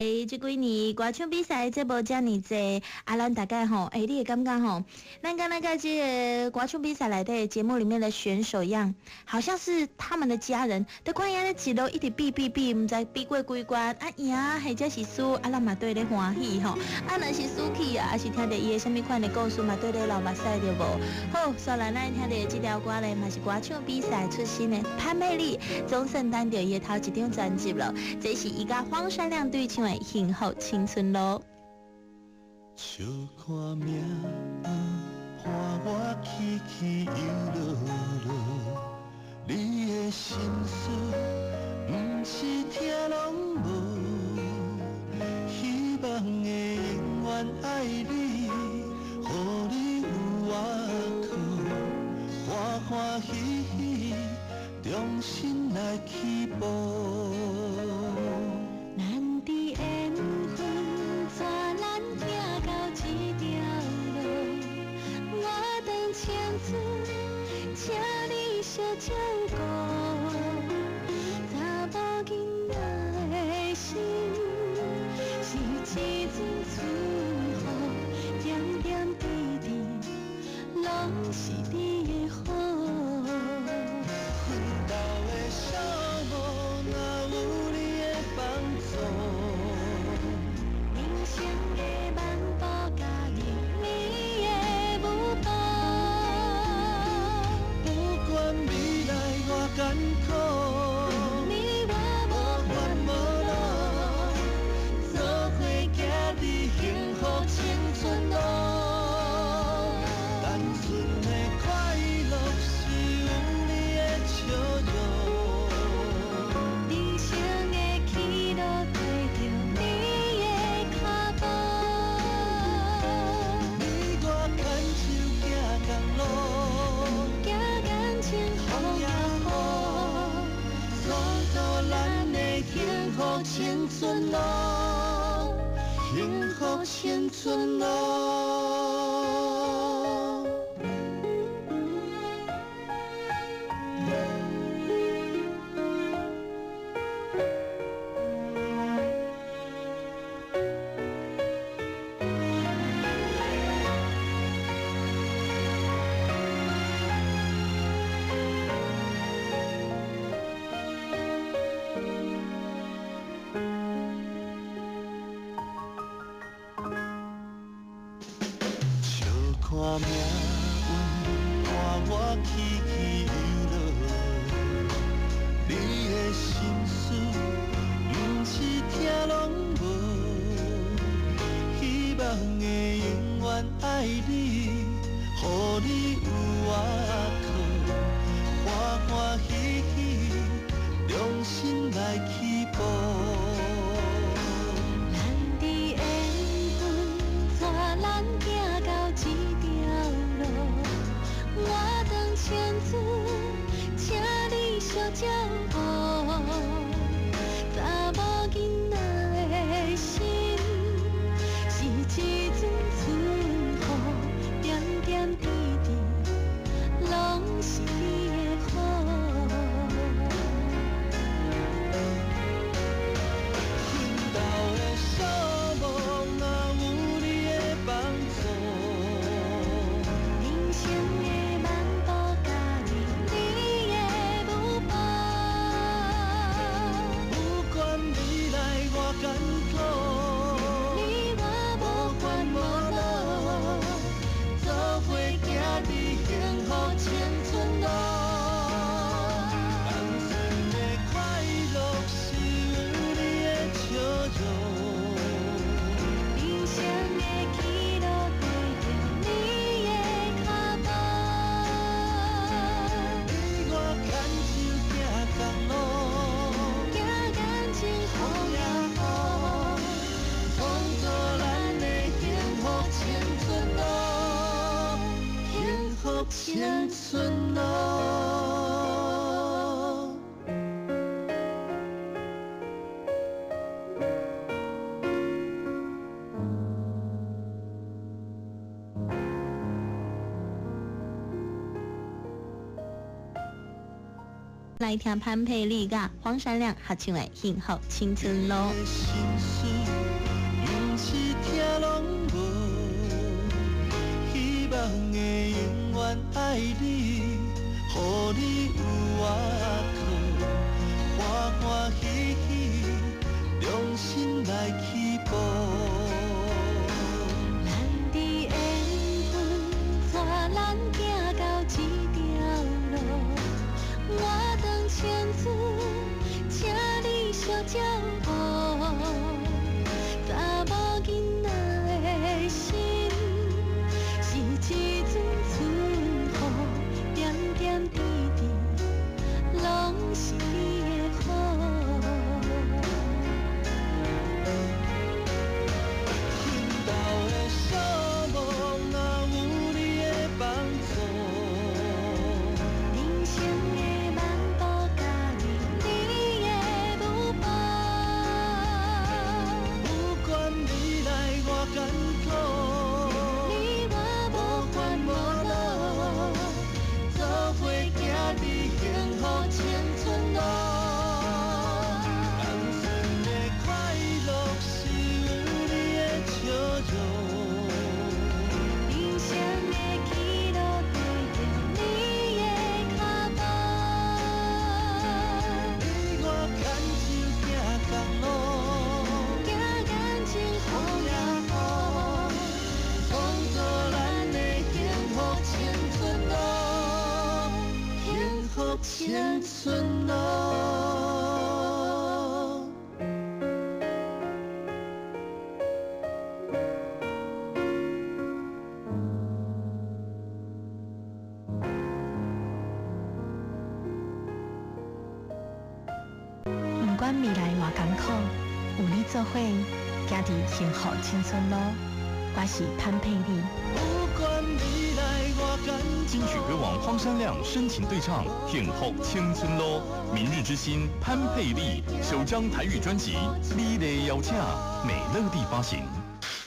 这几年歌唱比赛这无遮尼济，咱大概吼，你会感觉吼，咱跟那个这个歌唱比赛内底节目里面的选手一样，好像是他们的家人。都看伊咧一路一直比，唔知比过几关，赢或者是输，咱嘛对咧欢喜吼。若是输去啊，是听到伊的什么款的故事嘛，对咧流目屎着无。好，所以咱听到这条歌咧，嘛是歌唱比赛出身的潘美丽，总算单着伊头一张专辑了，这是伊甲黄山亮对唱。幸福青春路，笑看命运伴我起起又落落，你的心事不是听拢无，希望会永远爱你，予你有我靠，欢欢喜喜，重新来起步。请你小照顾，查某囡仔的心是一阵春雨，点点滴滴拢是你的好。奋斗的小路，若有你的帮助，人生的漫步加入你的舞步。艰苦，你我无烦无恼，做伙行伫幸福青春路。单纯的快乐是有你的笑容，人生的起落跟着你的脚步。你我牵手行同路，行感情好呀。幸福青春路，幸福青春路。看命运伴我起起又落，你的心事不是听拢无，希望会永远爱你，予你有我靠，欢欢喜喜，重新来起步。请你小照顾，查某囡仔的心是一阵春雨，点点滴滴拢是你的好。奋斗的小路，若有你的帮助。人生的漫步加入你的舞步，不管未来多艰苦，你我无烦无恼，做伙行伫幸福青春路。单纯的快乐是有你的笑容，人生的起落跟着你的脚步。你我牵手行同路，行感情好呀好，创造咱的幸福青春路，幸福青春路。来听潘佩丽甲黄山亮合唱的《幸福青春路》。你的心事你，予你有我靠，欢欢喜喜，用心来起步。咱的缘分，带咱行到这条路，我当牵子，请你小照顾。查某囡仔的心，是一阵春雨，点点滴滴，拢是你的好。奋斗的小梦，若有你的帮助，人生的漫步，甲你的舞步。不管未来偌艰苦，你我无烦无恼，做伙行伫幸福青春路。单纯的快乐是有你的笑容，人生的起落跟着你的脚步，你我牵手行同路，行眼睛雨也雨，创造咱的幸福青春路，幸福青春路。不管未来偌艰苦，有你做伙，行伫幸福青春路。我是潘佩丽。不管未来偌艰苦。金曲歌王荒山亮深情对唱《幸福青春路》，明日之星潘佩丽首张台语专辑《你的邀请》美乐蒂发行。